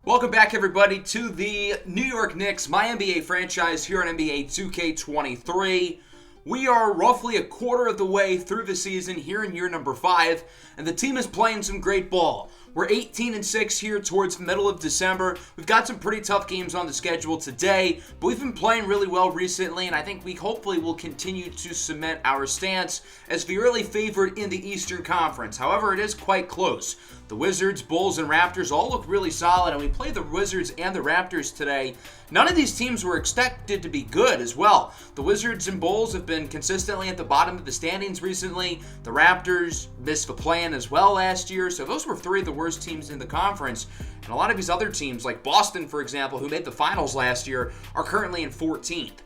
Welcome back, everybody, to the New York Knicks, MyNBA franchise here on NBA 2K23. We are roughly a quarter of the way through the season here in year number 5, and the team is playing some great ball. We're 18-6 here towards the middle of December. We've got some pretty tough games on the schedule today, but we've been playing really well recently, and I think we hopefully will continue to cement our stance as the early favorite in the Eastern Conference. However, it is quite close. The Wizards, Bulls, and Raptors all look really solid, and we play the Wizards and the Raptors today. None of these teams were expected to be good as well. The Wizards and Bulls have been consistently at the bottom of the standings recently. The Raptors missed the play-in as well last year, so those were three of the worst teams in the conference. And a lot of these other teams, like Boston, for example, who made the finals last year, are currently in 14th.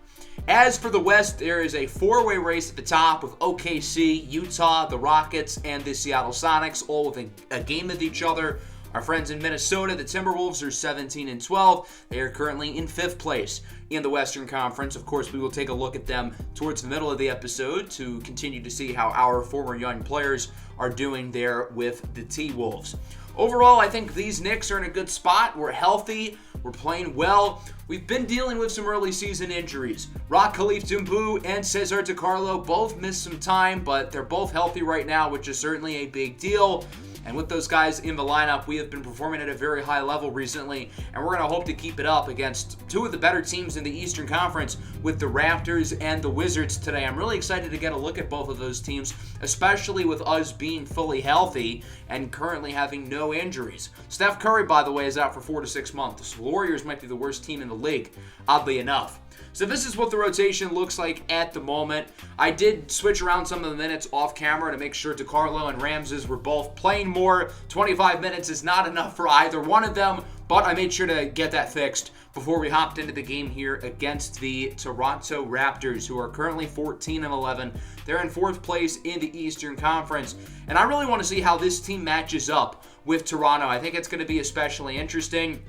As for the West, there is a four-way race at the top with OKC, Utah, the Rockets, and the Seattle Sonics, all within a game of each other. Our friends in Minnesota, the Timberwolves, are 17-12. They are currently in 5th place in the Western Conference. Of course, we will take a look at them towards the middle of the episode to continue to see how our former young players are doing there with the T-Wolves. Overall, I think these Knicks are in a good spot. We're healthy. We're playing well. We've been dealing with some early season injuries. Rock Khalif Doumbou and Cesar DiCarlo both missed some time, but they're both healthy right now, which is certainly a big deal. And with those guys in the lineup, we have been performing at a very high level recently, and we're going to hope to keep it up against two of the better teams in the Eastern Conference with the Raptors and the Wizards today. I'm really excited to get a look at both of those teams, especially with us being fully healthy and currently having no injuries. Steph Curry, by the way, is out for 4 to 6 months. The Warriors might be the worst team in the league, oddly enough. So this is what the rotation looks like at the moment. I did switch around some of the minutes off camera to make sure DiCarlo and Ramses were both playing more. 25 minutes is not enough for either one of them, but I made sure to get that fixed before we hopped into the game here against the Toronto Raptors, who are currently 14-11. They're in 4th place in the Eastern Conference, and I really want to see how this team matches up with Toronto. I think it's going to be especially interesting,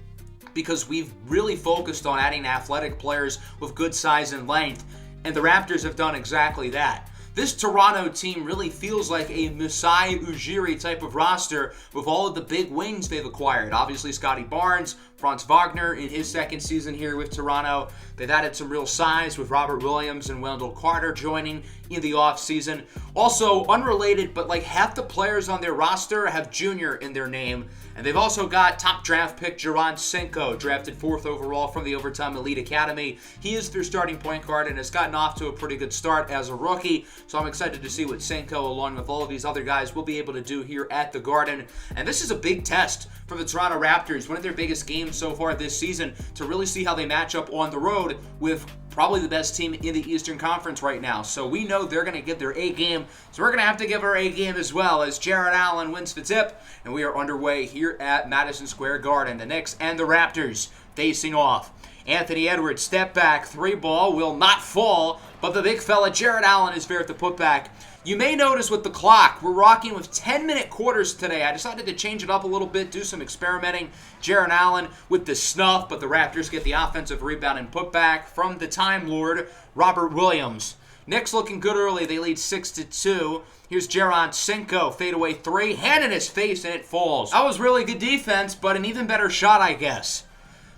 because we've really focused on adding athletic players with good size and length, and the Raptors have done exactly that. This Toronto team really feels like a Masai Ujiri type of roster with all of the big wings they've acquired. Obviously, Scotty Barnes, Franz Wagner in his second season here with Toronto. They've added some real size with Robert Williams and Wendell Carter joining in the offseason. Also, unrelated, but like half the players on their roster have Junior in their name. And they've also got top draft pick Jaron Cinco, drafted 4th overall from the Overtime Elite Academy. He is their starting point guard and has gotten off to a pretty good start as a rookie. So I'm excited to see what Cinco, along with all of these other guys, will be able to do here at the Garden. And this is a big test for the Toronto Raptors, one of their biggest games so far this season, to really see how they match up on the road with probably the best team in the Eastern Conference right now. So we know they're going to give their A game, so we're going to have to give our A game as well, as Jarrett Allen wins the tip, and we are underway here at Madison Square Garden. The Knicks and the Raptors facing off. Anthony Edwards, step back, 3-ball, will not fall, but the big fella Jarrett Allen is there at the putback. You may notice with the clock, we're rocking with 10-minute quarters today. I decided to change it up a little bit, do some experimenting. Jarrett Allen with the snuff, but the Raptors get the offensive rebound and putback from the Time Lord, Robert Williams. Knicks looking good early. They lead 6-2. Here's Jaron Cinco, fadeaway 3, hand in his face, and it falls. That was really good defense, but an even better shot, I guess.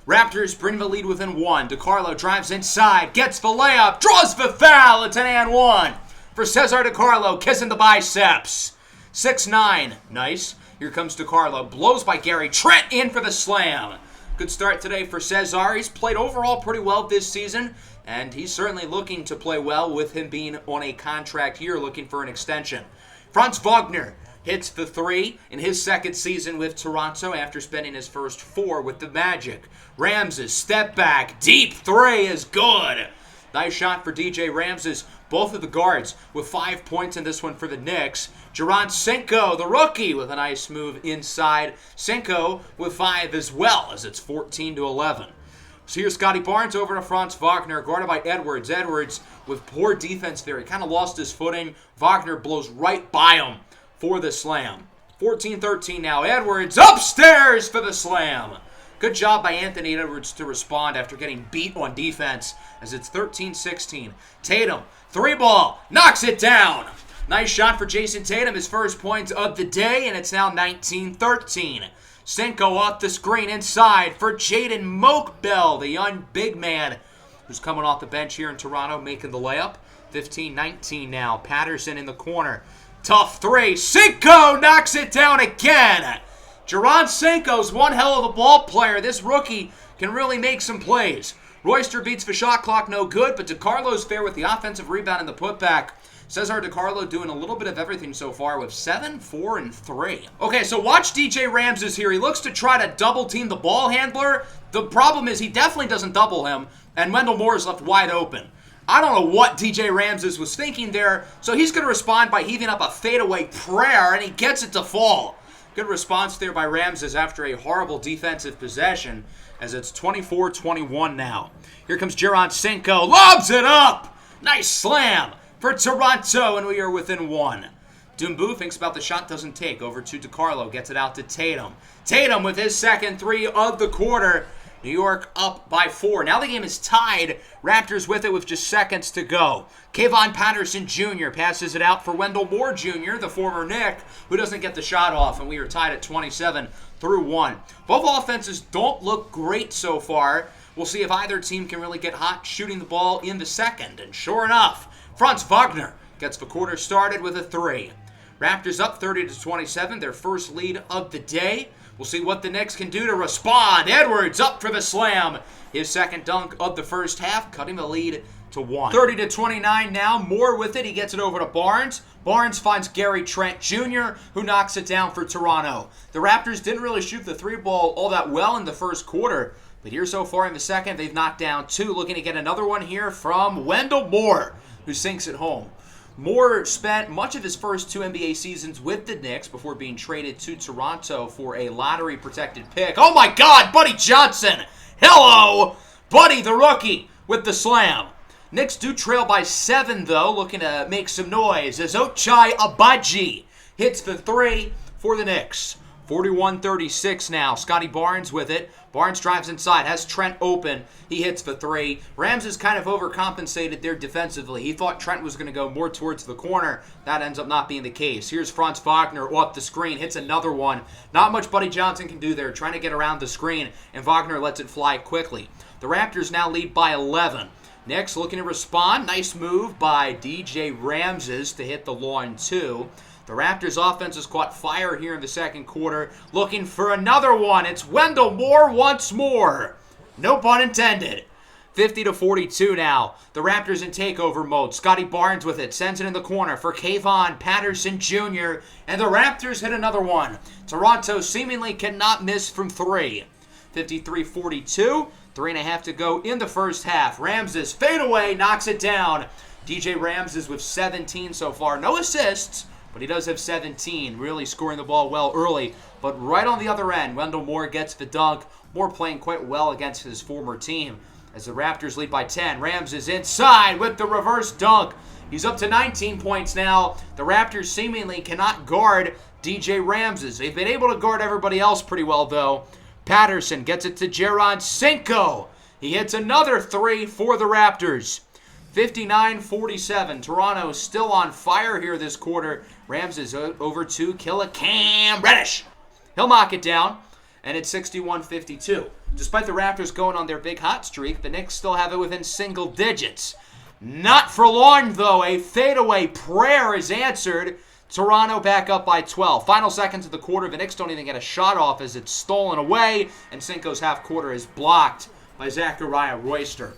Raptors bring the lead within 1. DiCarlo drives inside, gets the layup, draws the foul. It's an and 1 for Cesar DiCarlo, kissing the biceps. 6-9. Nice. Here comes DiCarlo. Blows by Gary Trent in for the slam. Good start today for Cesar. He's played overall pretty well this season, and he's certainly looking to play well with him being on a contract here, looking for an extension. Franz Wagner hits the 3 in his second season with Toronto after spending his first 4 with the Magic. Ramses, step back, deep 3 is good. Nice shot for DJ Ramses. Both of the guards with 5 points in this one for the Knicks. Jaron Cinco, the rookie, with a nice move inside. Cinco with 5 as well, as it's 14-11. So here's Scotty Barnes over to Franz Wagner, guarded by Edwards. Edwards with poor defense there. He kind of lost his footing. Wagner blows right by him for the slam. 14-13 now. Edwards upstairs for the slam. Good job by Anthony Edwards to respond after getting beat on defense, as it's 13-16. Tatum, 3-ball, knocks it down. Nice shot for Jason Tatum, his first point of the day, and it's now 19-13. Cinco off the screen inside for Jaden Mokbel, the young big man who's coming off the bench here in Toronto, making the layup. 15-19 now. Patterson in the corner. Tough three. Cinco knocks it down again. Jaron Cinco's one hell of a ball player. This rookie can really make some plays. Royster beats the shot clock, no good, but DeCarlo's fair with the offensive rebound and the putback. Cesar DeCarlo doing a little bit of everything so far with 7, 4, and 3. Okay, so watch DJ Ramses here. He looks to try to double-team the ball handler. The problem is he definitely doesn't double him, and Wendell Moore is left wide open. I don't know what DJ Ramses was thinking there, so he's going to respond by heaving up a fadeaway prayer, and he gets it to fall. Good response there by Ramses after a horrible defensive possession, as it's 24-21 now. Here comes Jaron Cinco, lobs it up! Nice slam for Toronto, and we are within 1. Dumbu thinks about the shot, doesn't take. Over to DeCarlo, gets it out to Tatum. Tatum with his second 3 of the quarter. New York up by 4. Now the game is tied. Raptors with it with just seconds to go. Kayvon Patterson Jr. passes it out for Wendell Moore Jr., the former Knick, who doesn't get the shot off, and we are tied at 27-1. Both offenses don't look great so far. We'll see if either team can really get hot shooting the ball in the second. And sure enough, Franz Wagner gets the quarter started with a 3. Raptors up 30-27, their first lead of the day. We'll see what the Knicks can do to respond. Edwards up for the slam. His second dunk of the first half, cutting the lead to 1. 30-29 now. Moore with it. He gets it over to Barnes. Barnes finds Gary Trent Jr., who knocks it down for Toronto. The Raptors didn't really shoot the 3-ball all that well in the first quarter, but here so far in the second, they've knocked down 2. Looking to get another one here from Wendell Moore, who sinks it home. Moore spent much of his first 2 NBA seasons with the Knicks before being traded to Toronto for a lottery-protected pick. Oh my God, Buddy Johnson! Hello! Buddy, the rookie, with the slam. Knicks do trail by 7, though, looking to make some noise as Ochai Agbaji hits the 3 for the Knicks. 41-36 now. Scotty Barnes with it. Barnes drives inside, has Trent open. He hits the 3. Ramses kind of overcompensated there defensively. He thought Trent was going to go more towards the corner. That ends up not being the case. Here's Franz Wagner off the screen, hits another one. Not much Buddy Johnson can do there, trying to get around the screen, and Wagner lets it fly quickly. The Raptors now lead by 11. Knicks looking to respond. Nice move by DJ Ramses to hit the lawn 2. The Raptors' offense has caught fire here in the second quarter, looking for another one. It's Wendell Moore once more. No pun intended. 50-42 now. The Raptors in takeover mode. Scotty Barnes with it. Sends it in the corner for Kayvon Patterson Jr. And the Raptors hit another one. Toronto seemingly cannot miss from 3. 53-42. 3.5 to go in the first half. Ramses fadeaway knocks it down. DJ Ramses with 17 so far. No assists, but he does have 17, really scoring the ball well early. But right on the other end, Wendell Moore gets the dunk. Moore playing quite well against his former team as the Raptors lead by 10. Ramses inside with the reverse dunk. He's up to 19 points now. The Raptors seemingly cannot guard DJ Ramses. They've been able to guard everybody else pretty well, though. Patterson gets it to Jaron Cinco. He hits another 3 for the Raptors. 59-47. Toronto still on fire here this quarter. Ramses over to Cam Reddish. He'll knock it down, and it's 61-52. Despite the Raptors going on their big hot streak, the Knicks still have it within single digits. Not for long, though. A fadeaway prayer is answered. Toronto back up by 12. Final seconds of the quarter. The Knicks don't even get a shot off as it's stolen away, and Cinco's half quarter is blocked by Zachariah Royster.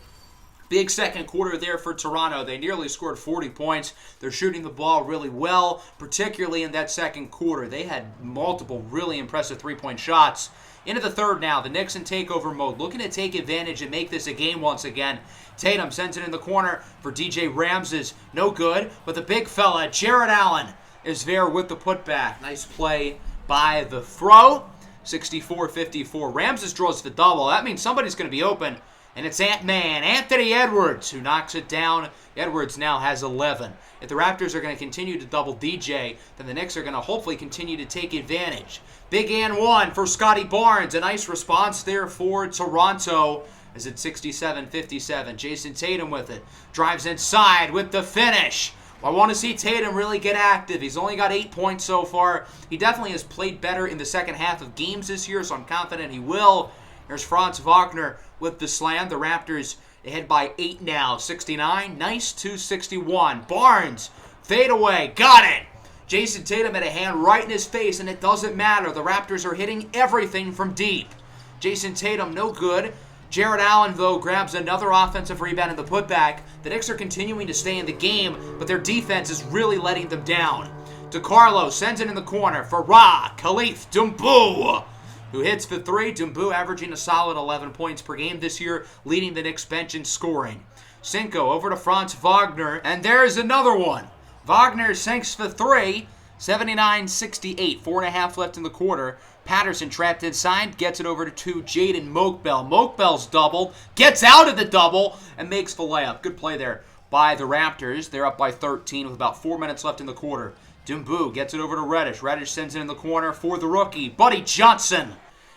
Big second quarter there for Toronto. They nearly scored 40 points. They're shooting the ball really well, particularly in that second quarter. They had multiple really impressive three-point shots. Into the third now. The Knicks in takeover mode, looking to take advantage and make this a game once again. Tatum sends it in the corner for DJ Ramses. No good, but the big fella, Jarrett Allen, is there with the putback. Nice play by the throw. 64-54. Ramses draws the double. That means somebody's going to be open. And it's Ant-Man, Anthony Edwards, who knocks it down. Edwards now has 11. If the Raptors are going to continue to double DJ, then the Knicks are going to hopefully continue to take advantage. Big and 1 for Scotty Barnes. A nice response there for Toronto as it's 67-57. Jason Tatum with it. Drives inside with the finish. I want to see Tatum really get active. He's only got 8 points so far. He definitely has played better in the second half of games this year, so I'm confident he will. Here's Franz Wagner with the slam. The Raptors ahead by 8 now. 69. Nice 261. Barnes, fade away. Got it. Jason Tatum had a hand right in his face, and it doesn't matter. The Raptors are hitting everything from deep. Jason Tatum, no good. Jarrett Allen, though, grabs another offensive rebound in the putback. The Knicks are continuing to stay in the game, but their defense is really letting them down. DiCarlo sends it in the corner for Khalif Dumbu, who hits for 3. Dumbu averaging a solid 11 points per game this year, leading the Knicks bench in scoring. Cinco over to Franz Wagner, and there's another one. Wagner sinks for 3. 79-68. 4.5 left in the quarter. Patterson trapped inside, gets it over to Jaden Mokbel. Mokbel's double, gets out of the double, and makes the layup. Good play there by the Raptors. They're up by 13 with about 4 minutes left in the quarter. Dumbu gets it over to Reddish. Reddish sends it in the corner for the rookie, Buddy Johnson.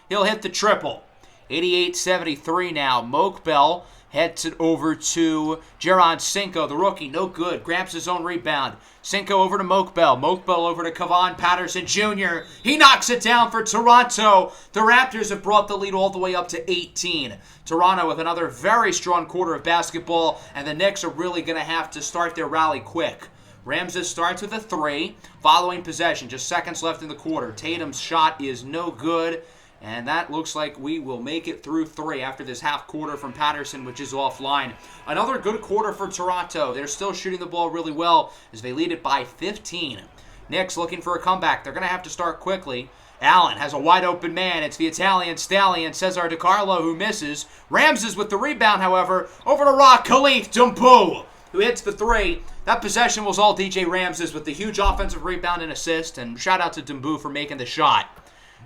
He'll hit the triple. 88-73 now. Mokbel heads it over to Jaron Cinco, the rookie. No good. Grabs his own rebound. Cinco over to Mokbel. Mokbel over to Kevon Patterson Jr. He knocks it down for Toronto. The Raptors have brought the lead all the way up to 18. Toronto with another very strong quarter of basketball, and the Knicks are really going to have to start their rally quick. Ramses starts with a 3. Following possession, just seconds left in the quarter. Tatum's shot is no good. And that looks like we will make it through 3 after this half quarter from Patterson, which is offline. Another good quarter for Toronto. They're still shooting the ball really well as they lead it by 15. Knicks looking for a comeback. They're going to have to start quickly. Allen has a wide open man. It's the Italian stallion, Cesar DiCarlo, who misses. Ramses with the rebound, however, over to Khalif Dumbu, who hits the 3. That possession was all DJ Ramses with the huge offensive rebound and assist. And shout out to Dumbu for making the shot.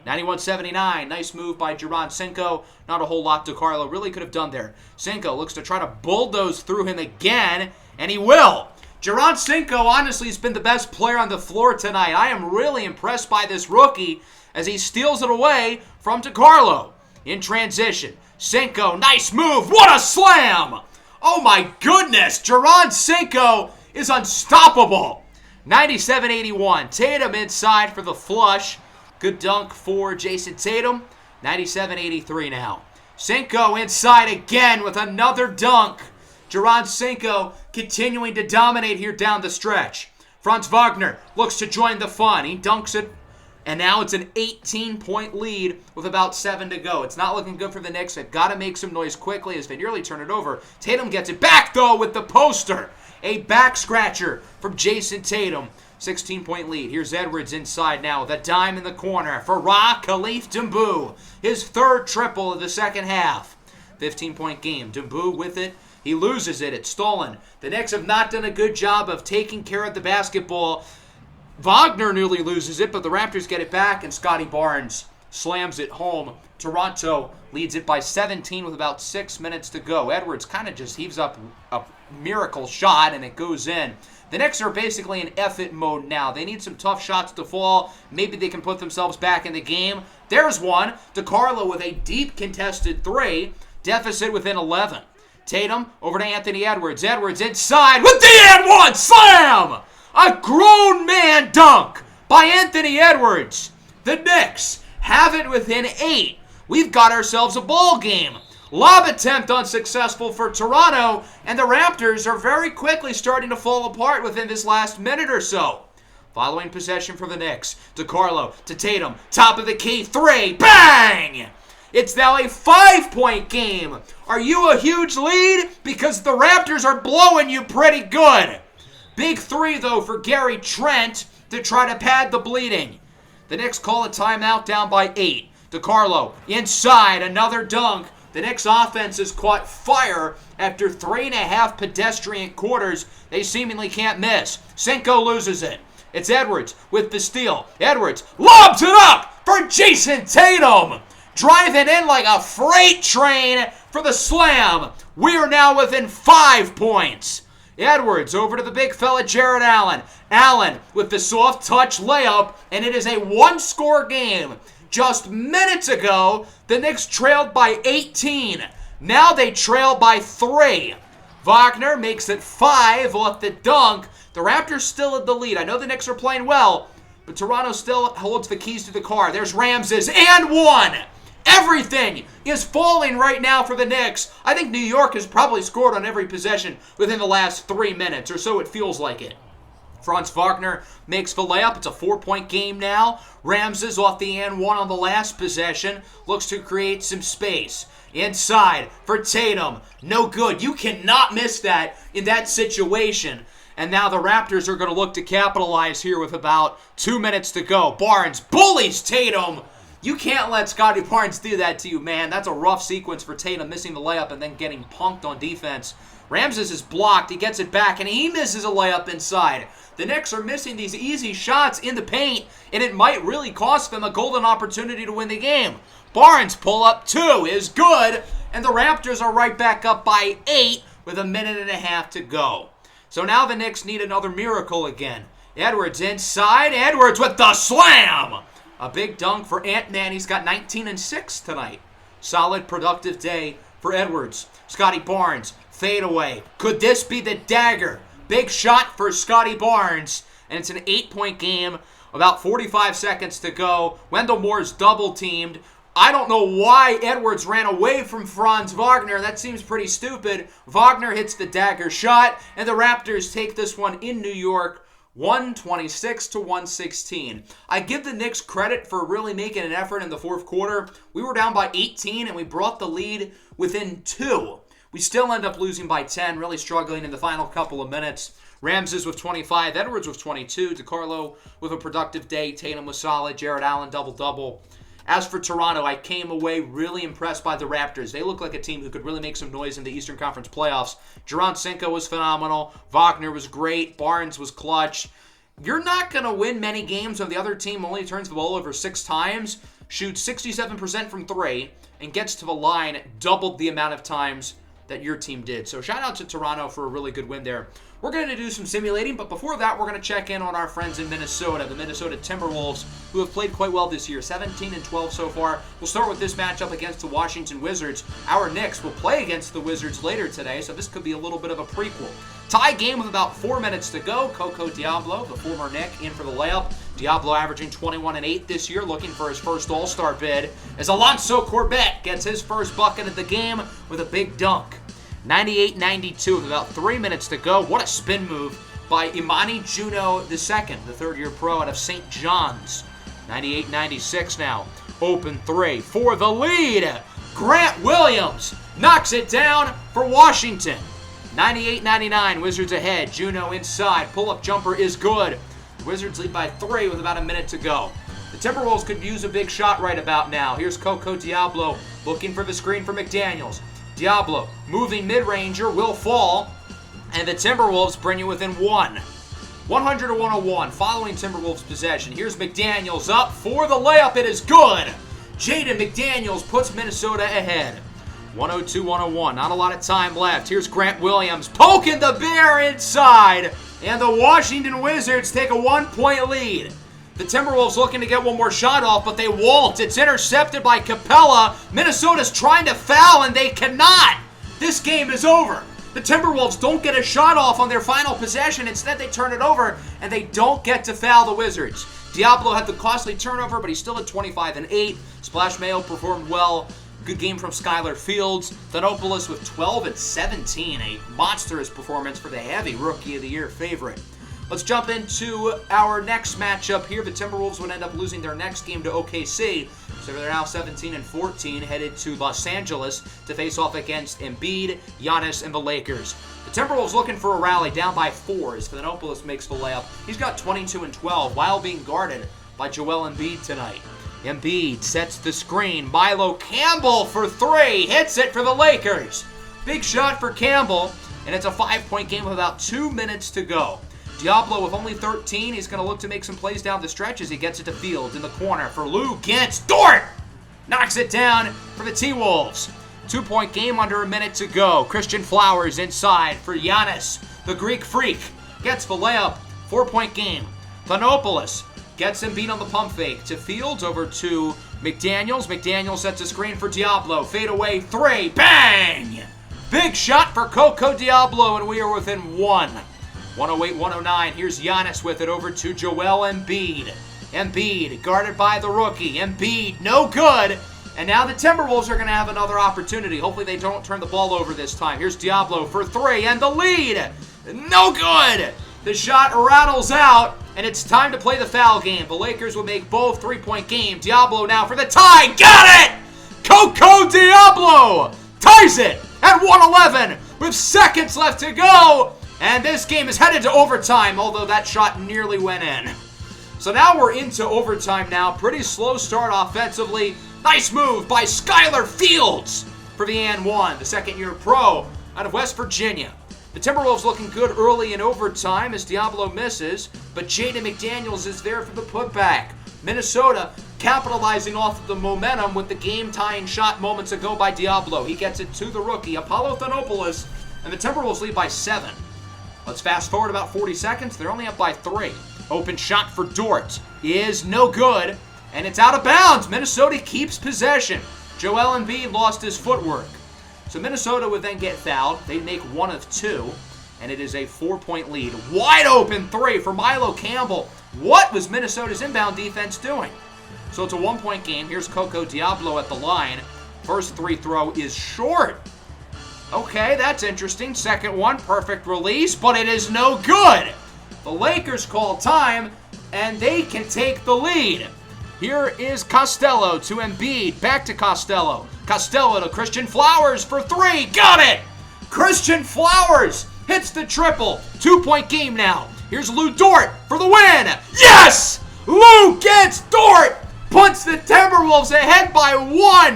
91-79, nice move by Jaron Cinco. Not a whole lot DiCarlo really could have done there. Cinco looks to try to bulldoze through him again, and he will. Jaron Cinco honestly has been the best player on the floor tonight. I am really impressed by this rookie as he steals it away from DiCarlo. In transition, Cinco, nice move. What a slam! Oh my goodness, Jaron Cinco is unstoppable. 97-81, Tatum inside for the flush. Good dunk for Jason Tatum. 97-83 now. Cinco inside again with another dunk. Jaron Cinco continuing to dominate here down the stretch. Franz Wagner looks to join the fun. He dunks it, and now it's an 18-point lead with about 7 to go. It's not looking good for the Knicks. They've got to make some noise quickly as they nearly turn it over. Tatum gets it back, though, with the poster. A back scratcher from Jason Tatum. 16-point lead. Here's Edwards inside now with a dime in the corner for Khalif Dumbu. His 3rd triple of the second half. 15-point game. Dumbu with it. He loses it. It's stolen. The Knicks have not done a good job of taking care of the basketball. Wagner nearly loses it, but the Raptors get it back, and Scotty Barnes slams it home. Toronto leads it by 17 with about 6 minutes to go. Edwards kind of just heaves up a miracle shot, and it goes in. The Knicks are basically in effort mode now. They need some tough shots to fall. Maybe they can put themselves back in the game. There's one. DiCarlo with a deep contested 3. Deficit within 11. Tatum over to Anthony Edwards. Edwards inside with the and one slam! A grown man dunk by Anthony Edwards. The Knicks have it within 8. We've got ourselves a ball game. Lob attempt unsuccessful for Toronto, and the Raptors are very quickly starting to fall apart within this last minute or so. Following possession for the Knicks, DiCarlo to Tatum, top of the key, 3, bang! It's now a 5-point game. Are you a huge lead? Because the Raptors are blowing you pretty good. Big 3, though, for Gary Trent to try to pad the bleeding. The Knicks call a timeout down by 8. DiCarlo inside, another dunk. The Knicks offense has caught fire after 3.5 pedestrian quarters. They seemingly can't miss. Cinco loses it. It's Edwards with the steal. Edwards lobs it up for Jason Tatum. Driving in like a freight train for the slam. We are now within 5 points. Edwards over to the big fella Jarrett Allen. Allen with the soft touch layup, and it is a 1-score game. Just minutes ago, the Knicks trailed by 18. Now they trail by 3. Wagner makes it 5 off the dunk. The Raptors still in the lead. I know the Knicks are playing well, but Toronto still holds the keys to the car. There's Ramses, and 1. Everything is falling right now for the Knicks. I think New York has probably scored on every possession within the last 3 minutes, or so it feels like it. Franz Wagner makes the layup. It's a 4-point game now. Ramses off the and 1 on the last possession. Looks to create some space. Inside for Tatum. No good. You cannot miss that in that situation. And now the Raptors are going to look to capitalize here with about 2 minutes to go. Barnes bullies Tatum. You can't let Scotty Barnes do that to you, man. That's a rough sequence for Tatum, missing the layup and then getting punked on defense. Ramses is blocked. He gets it back, and he misses a layup inside. The Knicks are missing these easy shots in the paint, and it might really cost them a golden opportunity to win the game. Barnes' pull-up 2 is good, and the Raptors are right back up by 8 with 1.5 minutes to go. So now the Knicks need another miracle again. Edwards inside. Edwards with the slam! A big dunk for Ant-Man. He's got 19 and 6 tonight. Solid, productive day for Edwards. Scotty Barnes, fade away. Could this be the dagger? Big shot for Scotty Barnes, and it's an 8-point game. About 45 seconds to go. Wendell Moore's double-teamed. I don't know why Edwards ran away from Franz Wagner. That seems pretty stupid. Wagner hits the dagger shot, and the Raptors take this one in New York, 126-116. I give the Knicks credit for really making an effort in the fourth quarter. We were down by 18, and we brought the lead within 2. We still end up losing by 10, really struggling in the final couple of minutes. Ramses with 25, Edwards with 22, DeCarlo with a productive day, Tatum was solid, Jared Allen double-double. As for Toronto, I came away really impressed by the Raptors. They look like a team who could really make some noise in the Eastern Conference playoffs. Jaron was phenomenal. Wagner was great. Barnes was clutch. You're not going to win many games when the other team only turns the ball over 6 times, shoots 67% from 3, and gets to the line doubled the amount of times that your team did. So shout out to Toronto for a really good win there. We're going to do some simulating, but before that, we're going to check in on our friends in Minnesota, the Minnesota Timberwolves, who have played quite well this year, 17-12 so far. We'll start with this matchup against the Washington Wizards. Our Knicks will play against the Wizards later today, so this could be a little bit of a prequel. Tie game with about 4 minutes to go. Coco Diablo, the former Knick, in for the layup. Diablo averaging 21 and 8 this year, looking for his first All-Star bid, as Alonso Corbett gets his first bucket of the game with a big dunk. 98-92 with about 3 minutes to go. What a spin move by Imani Juno II, the third-year pro out of St. John's. 98-96 now. Open 3 for the lead. Grant Williams knocks it down for Washington. 98-99, Wizards ahead. Juno inside. Pull-up jumper is good. The Wizards lead by 3 with about a minute to go. The Timberwolves could use a big shot right about now. Here's Coco Diablo looking for the screen for McDaniels. Diablo, moving mid-ranger, will fall, and the Timberwolves bring you within 1. 100-101, following Timberwolves possession. Here's McDaniels up for the layup. It is good. Jaden McDaniels puts Minnesota ahead. 102-101, not a lot of time left. Here's Grant Williams poking the bear inside, and the Washington Wizards take a 1-point lead. The Timberwolves looking to get one more shot off, but they won't. It's intercepted by Capella. Minnesota's trying to foul, and they cannot. This game is over. The Timberwolves don't get a shot off on their final possession. Instead, they turn it over, and they don't get to foul the Wizards. Diablo had the costly turnover, but he's still at 25 and 8. Splash Mayo performed well. Good game from Skylar Fields. Thanopoulos with 12 and 17. A monstrous performance for the heavy Rookie of the Year favorite. Let's jump into our next matchup here. The Timberwolves would end up losing their next game to OKC. So they're now 17 and 14, headed to Los Angeles to face off against Embiid, Giannis, and the Lakers. The Timberwolves looking for a rally, down by 4 as Thanopoulos makes the layup. He's got 22 and 12 while being guarded by Joel Embiid tonight. Embiid sets the screen. Milo Campbell for 3, hits it for the Lakers. Big shot for Campbell, and it's a 5-point game with about 2 minutes to go. Diablo with only 13. He's going to look to make some plays down the stretch as he gets it to Fields in the corner for Lou Gintz. Dort knocks it down for the T-Wolves. 2-point game under a minute to go. Christian Flowers inside for Giannis. The Greek Freak gets the layup. 4-point game. Thanopoulos gets him beat on the pump fake to Fields over to McDaniels. McDaniels sets a screen for Diablo. Fade away 3. Bang! Big shot for Coco Diablo, and we are within one. 108-109. Here's Giannis with it over to Joel Embiid. Embiid guarded by the rookie. Embiid, no good. And now the Timberwolves are going to have another opportunity. Hopefully they don't turn the ball over this time. Here's Diablo for three, and the lead. No good. The shot rattles out, and it's time to play the foul game. The Lakers will make both three-point game. Diablo now for the tie. Got it! Coco Diablo ties it at 111 with seconds left to go. And this game is headed to overtime, although that shot nearly went in. So now we're into overtime now. Pretty slow start offensively. Nice move by Skylar Fields for the and one, the second-year pro out of West Virginia. The Timberwolves looking good early in overtime as Diablo misses, but Jaden McDaniels is there for the putback. Minnesota capitalizing off of the momentum with the game-tying shot moments ago by Diablo. He gets it to the rookie, Apollo Thanopoulos, and the Timberwolves lead by 7. Let's fast forward about 40 seconds. They're only up by 3. Open shot for Dort is no good, and it's out of bounds. Minnesota keeps possession. Joel Embiid lost his footwork. So Minnesota would then get fouled. They'd make 1 of 2, and it is a 4-point lead. Wide open 3 for Milo Campbell. What was Minnesota's inbound defense doing? So it's a 1-point game. Here's Coco Diablo at the line. First free throw is short. Okay, that's interesting. Second one, perfect release, but it is no good. The Lakers call time, and they can take the lead. Here is Costello to Embiid. Back to Costello. Costello to Christian Flowers for 3. Got it! Christian Flowers hits the triple. 2-point game now. Here's Lou Dort for the win. Yes! Lou gets Dort! Puts the Timberwolves ahead by 1.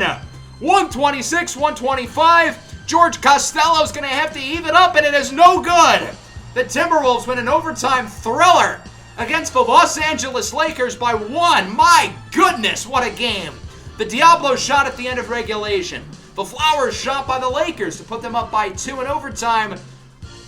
126-125. George Costello's going to have to eve it up, and it is no good. The Timberwolves win an overtime thriller against the Los Angeles Lakers by 1. My goodness, what a game. The Diablo shot at the end of regulation. The Flowers shot by the Lakers to put them up by 2 in overtime.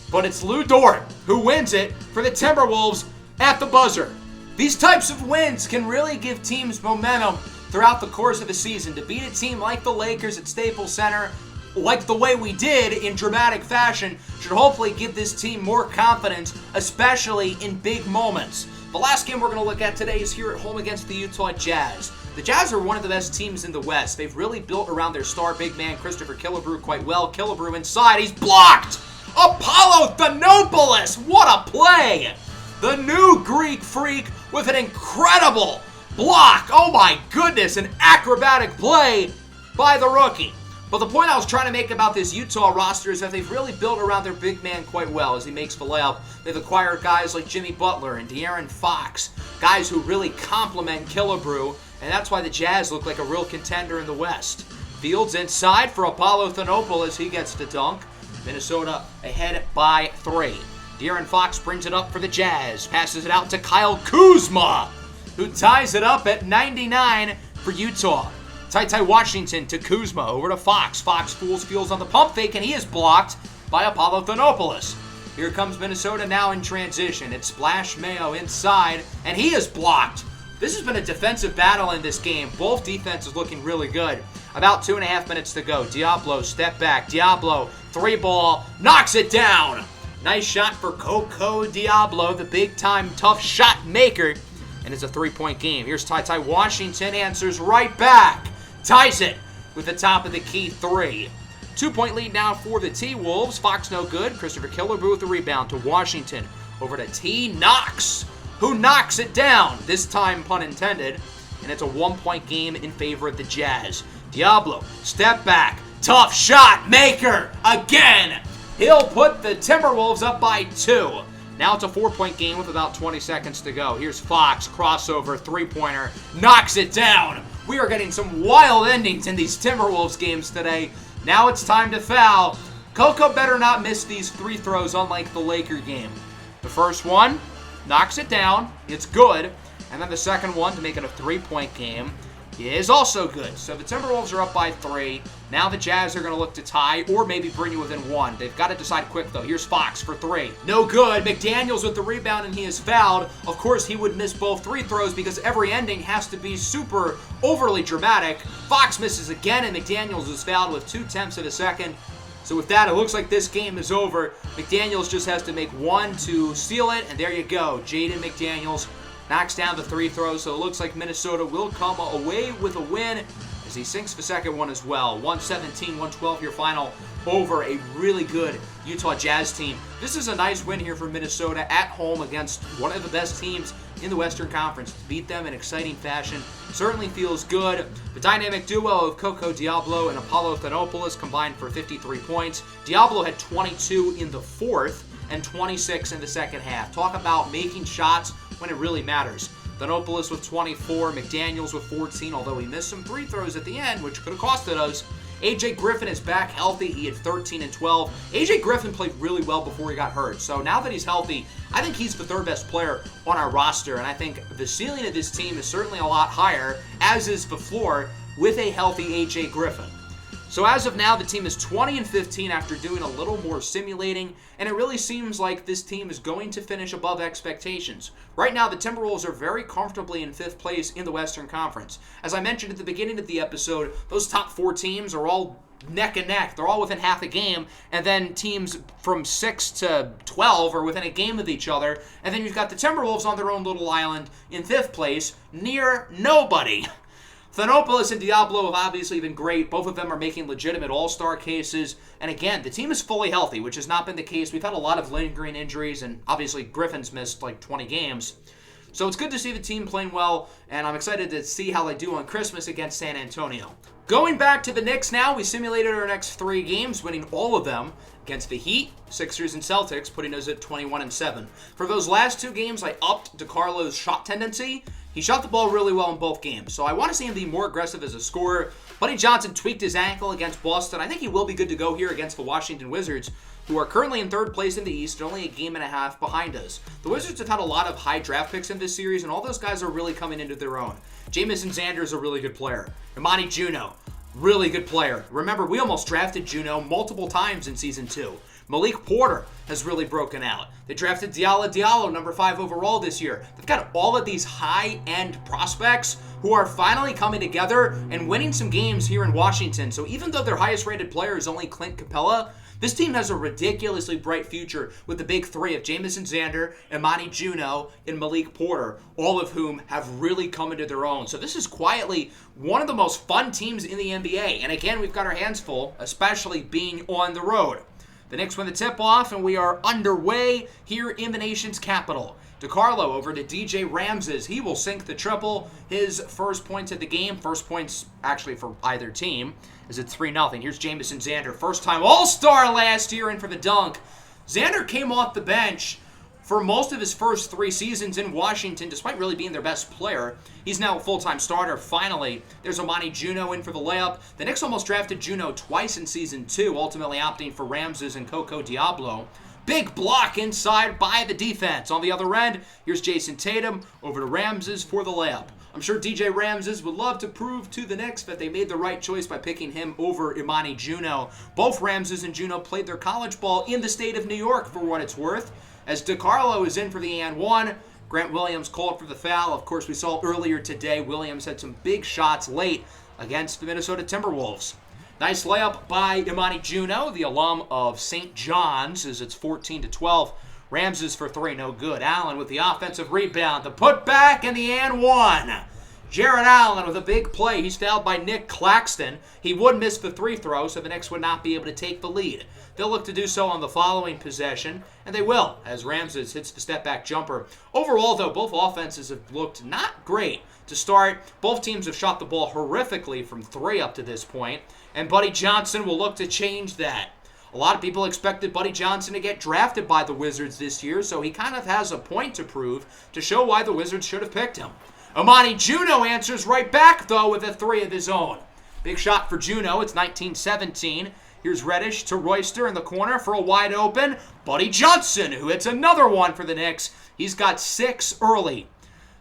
But it's Lou Dort who wins it for the Timberwolves at the buzzer. These types of wins can really give teams momentum throughout the course of a season. To beat a team like the Lakers at Staples Center, like the way we did in dramatic fashion, should hopefully give this team more confidence, especially in big moments. The last game we're going to look at today is here at home against the Utah Jazz. The Jazz are one of the best teams in the West. They've really built around their star big man, Christopher Killebrew, quite well. Killebrew inside, he's blocked! Apollo Thanopoulos, what a play! The new Greek freak with an incredible block. Oh my goodness, an acrobatic play by the rookie. But the point I was trying to make about this Utah roster is that they've really built around their big man quite well as he makes the layup. They've acquired guys like Jimmy Butler and De'Aaron Fox, guys who really complement Killebrew, and that's why the Jazz look like a real contender in the West. Fields inside for Apollo Thanopoulos. He gets the dunk. Minnesota ahead by 3. De'Aaron Fox brings it up for the Jazz. Passes it out to Kyle Kuzma, who ties it up at 99 for Utah. Ty Washington to Kuzma, over to Fox. Fox fools Fields on the pump fake, and he is blocked by Apollo Thanopoulos. Here comes Minnesota now in transition. It's Splash Mayo inside, and he is blocked. This has been a defensive battle in this game. Both defenses looking really good. About 2.5 minutes to go. Diablo, step back. Diablo, 3-ball, knocks it down. Nice shot for Coco Diablo, the big-time tough shot maker. And it's a 3-point game. Here's Ty Washington, answers right back. Ties it with the top of the key 3. 2-point lead now for the T-Wolves. Fox no good. Christopher Killebrew with the rebound to Washington. Over to T-Knox, who knocks it down. This time, pun intended. And it's a 1-point game in favor of the Jazz. Diablo, step back. Tough shot maker again. He'll put the Timberwolves up by 2. Now it's a 4-point game with about 20 seconds to go. Here's Fox, crossover, 3-pointer, knocks it down. We are getting some wild endings in these Timberwolves games today. Now it's time to foul. Coco better not miss these 3 throws unlike the Laker game. The first one, knocks it down. It's good. And then the second one, to make it a 3-point game, is also good. So the Timberwolves are up by 3. Now the Jazz are going to look to tie or maybe bring you within 1. They've got to decide quick, though. Here's Fox for 3. No good. McDaniels with the rebound, and he is fouled. Of course, he would miss both 3 throws because every ending has to be super overly dramatic. Fox misses again, and McDaniels is fouled with 0.2 of a second. So with that, it looks like this game is over. McDaniels just has to make one to seal it, and there you go. Jaden McDaniels knocks down the free throw, so it looks like Minnesota will come away with a win as he sinks the second one as well. 117-112 your final over a really good Utah Jazz team. This is a nice win here for Minnesota at home against one of the best teams in the Western Conference. To beat them in exciting fashion certainly feels good. The dynamic duo of Coco Diablo and Apollo Thanopoulos combined for 53 points. Diablo had 22 in the fourth and 26 in the second half. Talk about making shots when it really matters. Thanopoulos with 24, McDaniels with 14, although he missed some free throws at the end, which could have costed us. AJ Griffin is back healthy. He had 13 and 12. AJ Griffin played really well before he got hurt. So now that he's healthy, I think he's the third best player on our roster. And I think the ceiling of this team is certainly a lot higher, as is the floor, with a healthy AJ Griffin. So as of now, the team is 20 and 15 after doing a little more simulating, and it really seems like this team is going to finish above expectations. Right now, the Timberwolves are very comfortably in 5th place in the Western Conference. As I mentioned at the beginning of the episode, those top 4 teams are all neck and neck. They're all within half a game, and then teams from 6 to 12 are within a game of each other, and then you've got the Timberwolves on their own little island in 5th place, near nobody. Thanopoulos and Diablo have obviously been great. Both of them are making legitimate all-star cases. And again, the team is fully healthy, which has not been the case. We've had a lot of lingering injuries, and obviously Griffin's missed like 20 games. So it's good to see the team playing well, and I'm excited to see how they do on Christmas against San Antonio. Going back to the Knicks now, we simulated our next 3 games, winning all of them against the Heat, Sixers, and Celtics, putting us at 21-7. For those last 2 games, I upped DeCarlo's shot tendency. He shot the ball really well in both games, so I want to see him be more aggressive as a scorer. Buddy Johnson tweaked his ankle against Boston. I think he will be good to go here against the Washington Wizards, who are currently in 3rd place in the East, only a game and a half behind us. The Wizards have had a lot of high draft picks in this series, and all those guys are really coming into their own. Jamison Xander is a really good player. Imani Juno, really good player. Remember, we almost drafted Juno multiple times in Season 2. Malik Porter has really broken out. They drafted Diallo, number 5 overall this year. They've got all of these high-end prospects who are finally coming together and winning some games here in Washington. So even though their highest-rated player is only Clint Capella, this team has a ridiculously bright future with the big 3 of Jamison Xander, Imani Juno, and Malik Porter, all of whom have really come into their own. So this is quietly one of the most fun teams in the NBA. And again, we've got our hands full, especially being on the road. The Knicks win the tip-off, and we are underway here in the nation's capital. DeCarlo over to DJ Ramses. He will sink the triple. His first points of the game, first points actually for either team, is at 3-0. Here's Jamison Xander, first-time All-Star last year in for the dunk. Xander came off the bench for most of his first 3 seasons in Washington, despite really being their best player. He's now a full-time starter, finally. There's Imani Juno in for the layup. The Knicks almost drafted Juno twice in Season 2, ultimately opting for Ramses and Coco Diablo. Big block inside by the defense. On the other end, here's Jason Tatum over to Ramses for the layup. I'm sure DJ Ramses would love to prove to the Knicks that they made the right choice by picking him over Imani Juno. Both Ramses and Juno played their college ball in the state of New York, for what it's worth. As DeCarlo is in for the and 1, Grant Williams called for the foul. Of course, we saw earlier today Williams had some big shots late against the Minnesota Timberwolves. Nice layup by Imani Juno, the alum of St. John's, as it's 14-12. Ramses for 3, no good. Allen with the offensive rebound, the putback, and the and 1. Jarrett Allen with a big play. He's fouled by Nick Claxton. He would miss the 3 throw, so the Knicks would not be able to take the lead. They'll look to do so on the following possession, and they will, as Ramses hits the step-back jumper. Overall, though, both offenses have looked not great to start. Both teams have shot the ball horrifically from 3 up to this point, and Buddy Johnson will look to change that. A lot of people expected Buddy Johnson to get drafted by the Wizards this year, so he kind of has a point to prove to show why the Wizards should have picked him. Imani Juno answers right back, though, with a 3 of his own. Big shot for Juno. It's 19-17. Here's Reddish to Royster in the corner for a wide open Buddy Johnson, who hits another one for the Knicks. He's got 6 early.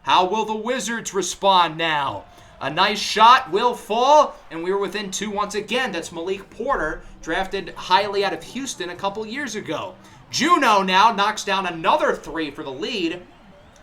How will the Wizards respond now? A nice shot will fall, and we were within 2 once again. That's Malik Porter, drafted highly out of Houston a couple years ago. Juno now knocks down another 3 for the lead.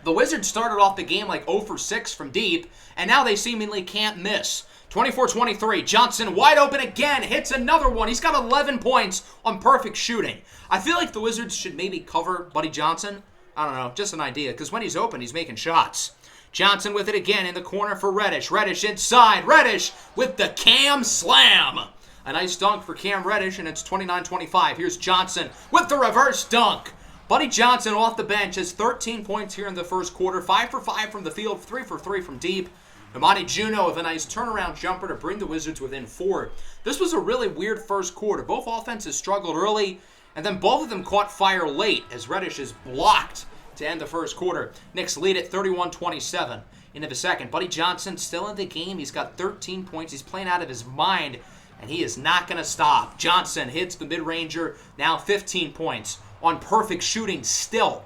The Wizards started off the game like 0 for 6 from deep, and now they seemingly can't miss. 24-23, Johnson wide open again, hits another one. He's got 11 points on perfect shooting. I feel like the Wizards should maybe cover Buddy Johnson. I don't know, just an idea, because when he's open, he's making shots. Johnson with it again in the corner for Reddish. Reddish inside. Reddish with the Cam slam. A nice dunk for Cam Reddish, and it's 29-25. Here's Johnson with the reverse dunk. Buddy Johnson off the bench has 13 points here in the first quarter. 5 for 5 from the field, 3 for 3 from deep. Imani Juno with a nice turnaround jumper to bring the Wizards within 4. This was a really weird first quarter. Both offenses struggled early, and then both of them caught fire late as Reddish is blocked to end the first quarter. Knicks lead at 31-27 into the second. Buddy Johnson still in the game. He's got 13 points. He's playing out of his mind, and he is not going to stop. Johnson hits the mid-ranger, now 15 points on perfect shooting still.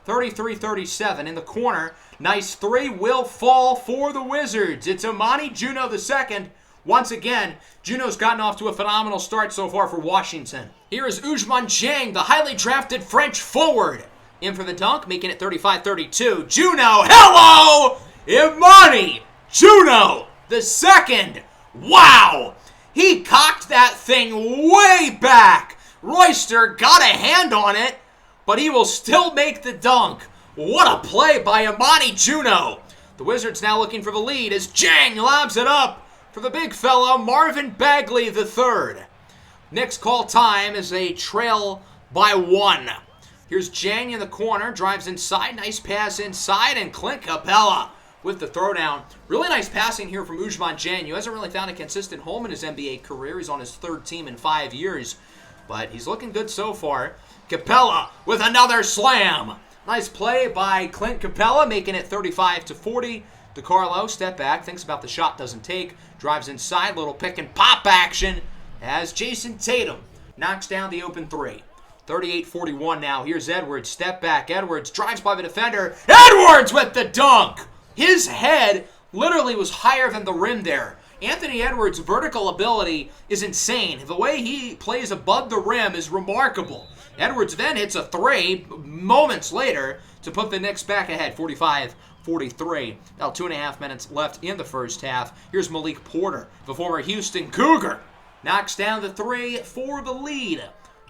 33-37 in the corner. Nice three will fall for the Wizards. It's Imani Juno the second. Once again, Juno's gotten off to a phenomenal start so far for Washington. Here is Ousmane Dieng, the highly drafted French forward. In for the dunk, making it 35-32. Juno, hello! Imani Juno the second. Wow! He cocked that thing way back. Royster got a hand on it, but he will still make the dunk. What a play by Imani Juno. The Wizards now looking for the lead as Dieng lobs it up for the big fella, Marvin Bagley III. Knicks call time as they trail by 1. Here's Dieng in the corner, drives inside, nice pass inside, and Clint Capella with the throwdown. Really nice passing here from Ousmane Dieng, who hasn't really found a consistent home in his NBA career. He's on his third team in 5 years, but he's looking good so far. Capella with another slam. Nice play by Clint Capella, making it 35-40. DiCarlo, step back, thinks about the shot, doesn't take. Drives inside, little pick and pop action as Jason Tatum knocks down the open three. 38-41 now. Here's Edwards, step back. Edwards drives by the defender. Edwards with the dunk! His head literally was higher than the rim there. Anthony Edwards' vertical ability is insane. The way he plays above the rim is remarkable. Edwards then hits a three moments later to put the Knicks back ahead, 45-43. Now 2.5 minutes left in the first half. Here's Malik Porter, the former Houston Cougar. Knocks down the three for the lead.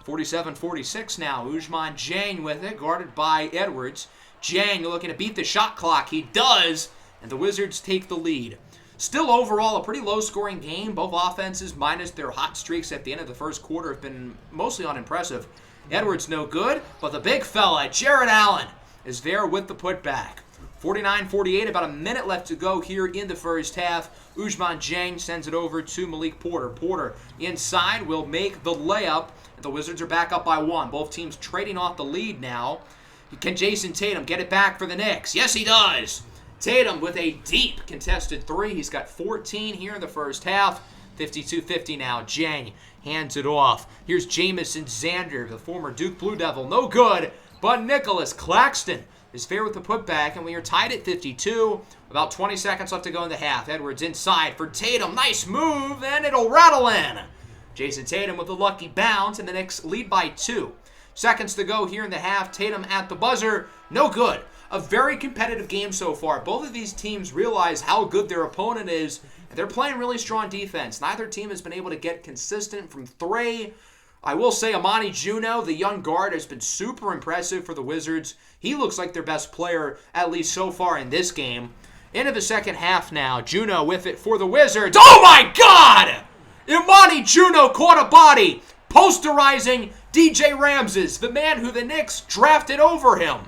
47-46 now. Ousmane Dieng with it, guarded by Edwards. Dieng looking to beat the shot clock. He does, and the Wizards take the lead. Still overall a pretty low-scoring game. Both offenses, minus their hot streaks at the end of the first quarter, have been mostly unimpressive. Edwards no good, but the big fella, Jarrett Allen, is there with the putback. 49-48, about a minute left to go here in the first half. Ousmane Dieng sends it over to Malik Porter. Porter inside will make the layup. The Wizards are back up by 1. Both teams trading off the lead now. Can Jason Tatum get it back for the Knicks? Yes, he does. Tatum with a deep contested three. He's got 14 here in the first half. 52-50 now. Dieng hands it off. Here's Jamison Xander, the former Duke Blue Devil. No good, but Nicholas Claxton is fair with the putback, and we are tied at 52. About 20 seconds left to go in the half. Edwards inside for Tatum. Nice move, and it'll rattle in. Jason Tatum with a lucky bounce, and the Knicks lead by 2. Seconds to go here in the half. Tatum at the buzzer. No good. A very competitive game so far. Both of these teams realize how good their opponent is, and they're playing really strong defense. Neither team has been able to get consistent from three. I will say Imani Juno, the young guard, has been super impressive for the Wizards. He looks like their best player, at least so far in this game. Into the second half now. Juno with it for the Wizards. Oh my God! Imani Juno caught a body, posterizing DJ Ramses, the man who the Knicks drafted over him.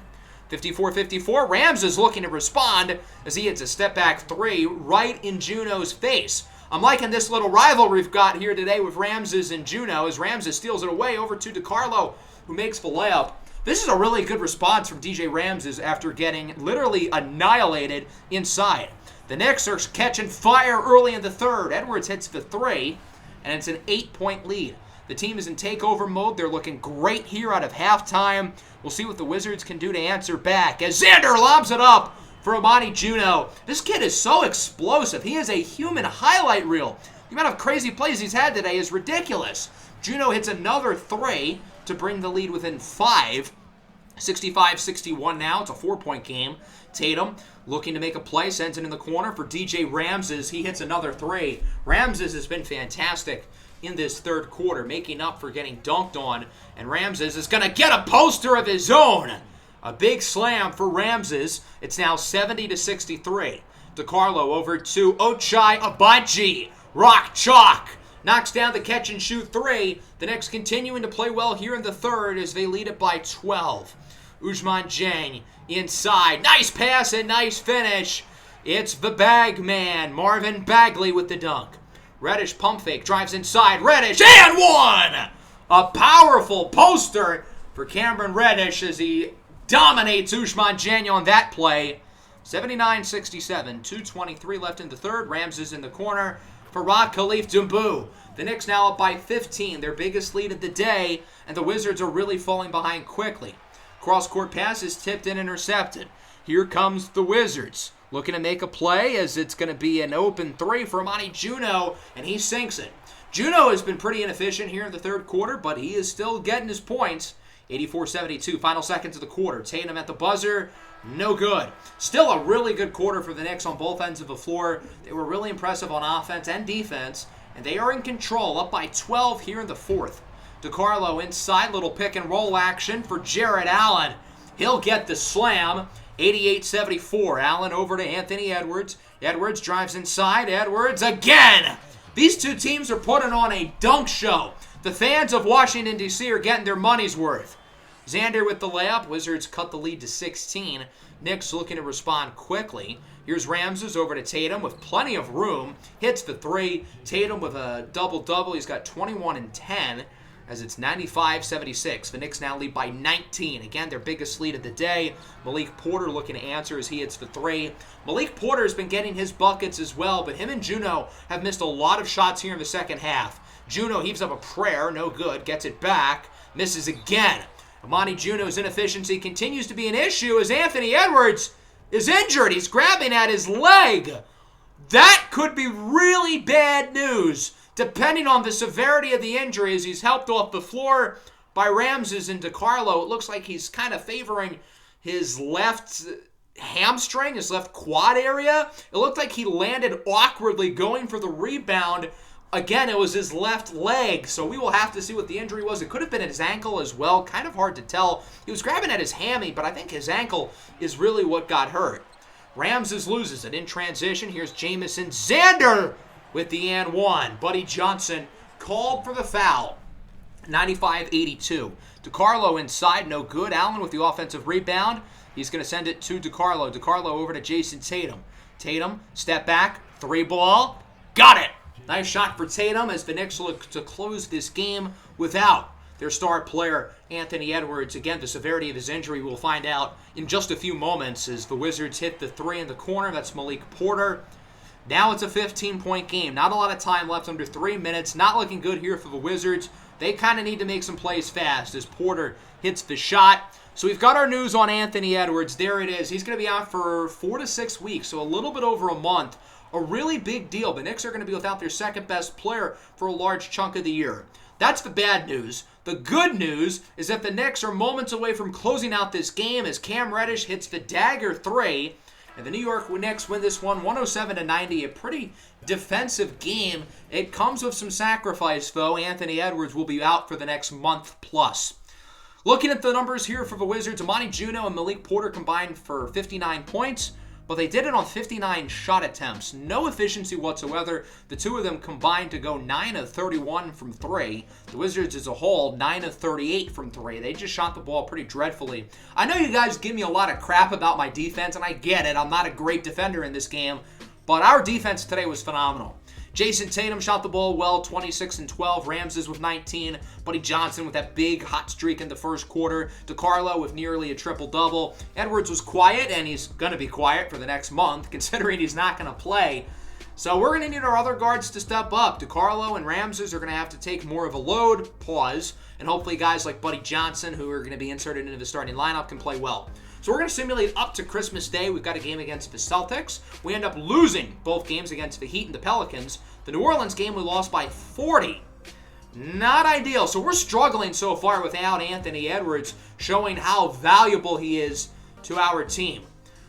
54-54, Ramses looking to respond as he hits a step-back three right in Juno's face. I'm liking this little rivalry we've got here today with Ramses and Juno as Ramses steals it away over to DiCarlo, who makes the layup. This is a really good response from DJ Ramses after getting literally annihilated inside. The Knicks are catching fire early in the third. Edwards hits the three, and it's an 8-point lead. The team is in takeover mode. They're looking great here out of halftime. We'll see what the Wizards can do to answer back as Xander lobs it up for Imani Juno. This kid is so explosive. He is a human highlight reel. The amount of crazy plays he's had today is ridiculous. Juno hits another three to bring the lead within 5. 65-61 now. It's a 4-point game. Tatum looking to make a play, sends it in the corner for DJ Ramses. He hits another three. Ramses has been fantastic in this third quarter, making up for getting dunked on. And Ramses is going to get a poster of his own. A big slam for Ramses. It's now 70-63. DiCarlo over to Ochai Agbaji. Rock chalk. Knocks down the catch-and-shoot three. The Knicks continuing to play well here in the third as they lead it by 12. Ousmane Dieng inside. Nice pass and nice finish. It's the bag man, Marvin Bagley with the dunk. Reddish pump fake, drives inside. Reddish, and one! A powerful poster for Cameron Reddish as he dominates Ousmane Dieng on that play. 79-67, 2:23 left in the third. Ramses in the corner for Rod Khalif Dumbu. The Knicks now up by 15, their biggest lead of the day, and the Wizards are really falling behind quickly. Cross-court pass is tipped and intercepted. Here comes the Wizards, looking to make a play as it's going to be an open three for Amani Juno, and he sinks it. Juno has been pretty inefficient here in the third quarter, but he is still getting his points. 84-72, final seconds of the quarter. Tatum at the buzzer, no good. Still a really good quarter for the Knicks on both ends of the floor. They were really impressive on offense and defense, and they are in control, up by 12 here in the fourth. DiCarlo inside, little pick and roll action for Jarrett Allen. He'll get the slam. 88-74. Allen over to Anthony Edwards. Edwards drives inside. Edwards again. These two teams are putting on a dunk show. The fans of Washington, D.C. are getting their money's worth. Xander with the layup. Wizards cut the lead to 16. Knicks looking to respond quickly. Here's Ramses over to Tatum with plenty of room. Hits the three. Tatum with a double-double. He's got 21 and 10 as it's 95-76. The Knicks now lead by 19. Again, their biggest lead of the day. Malik Porter looking to answer as he hits the three. Malik Porter has been getting his buckets as well, but him and Juno have missed a lot of shots here in the second half. Juno heaves up a prayer, no good, gets it back, misses again. Amani Juno's inefficiency continues to be an issue as Anthony Edwards is injured. He's grabbing at his leg. That could be really bad news, depending on the severity of the injury, as he's helped off the floor by Ramses and DiCarlo. It looks like he's kind of favoring his left hamstring, his left quad area. It looked like he landed awkwardly going for the rebound. Again, it was his left leg, so we will have to see what the injury was. It could have been his ankle as well. Kind of hard to tell. He was grabbing at his hammy, but I think his ankle is really what got hurt. Ramses loses it in transition. Here's Jamison Xander with the and one. Buddy Johnson called for the foul. 95-82. DiCarlo inside, no good. Allen with the offensive rebound. He's going to send it to DiCarlo. DiCarlo over to Jason Tatum. Tatum, step back, three ball. Got it! Nice shot for Tatum as the Knicks look to close this game without their star player, Anthony Edwards. Again, the severity of his injury we'll find out in just a few moments as the Wizards hit the three in the corner. That's Malik Porter. Now it's a 15-point game. Not a lot of time left, under 3 minutes. Not looking good here for the Wizards. They kind of need to make some plays fast as Porter hits the shot. So we've got our news on Anthony Edwards. There it is. He's going to be out for 4 to 6 weeks, so a little bit over a month. A really big deal. The Knicks are going to be without their second best player for a large chunk of the year. That's the bad news. The good news is that the Knicks are moments away from closing out this game as Cam Reddish hits the dagger three. And the New York Knicks win this one 107-90. A pretty defensive game. It comes with some sacrifice, though. Anthony Edwards will be out for the next month plus. Looking at the numbers here for the Wizards, Amani Juno and Malik Porter combined for 59 points. But they did it on 59 shot attempts. No efficiency whatsoever. The two of them combined to go 9 of 31 from three. The Wizards as a whole, 9 of 38 from three. They just shot the ball pretty dreadfully. I know you guys give me a lot of crap about my defense, and I get it. I'm not a great defender in this game. But our defense today was phenomenal. Jason Tatum shot the ball well, 26 and 12. Ramses with 19. Buddy Johnson with that big hot streak in the first quarter. DiCarlo with nearly a triple-double. Edwards was quiet, and he's going to be quiet for the next month, considering he's not going to play. So we're going to need our other guards to step up. DiCarlo and Ramses are going to have to take more of a load, pause, and hopefully guys like Buddy Johnson, who are going to be inserted into the starting lineup, can play well. So we're going to simulate up to Christmas Day. We've got a game against the Celtics. We end up losing both games against the Heat and the Pelicans. The New Orleans game, we lost by 40. not ideal. So we're struggling so far without Anthony Edwards, showing how valuable he is to our team.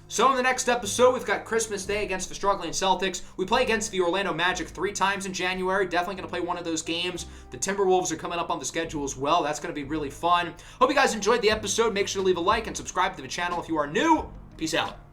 So in the next episode, we've got Christmas Day against the struggling Celtics. We play against the Orlando Magic 3 times in January. Definitely going to play one of those games. The Timberwolves are coming up on the schedule as well. That's going to be really fun. Hope you guys enjoyed the episode. Make sure to leave a like and subscribe to the channel if you are new. Peace out.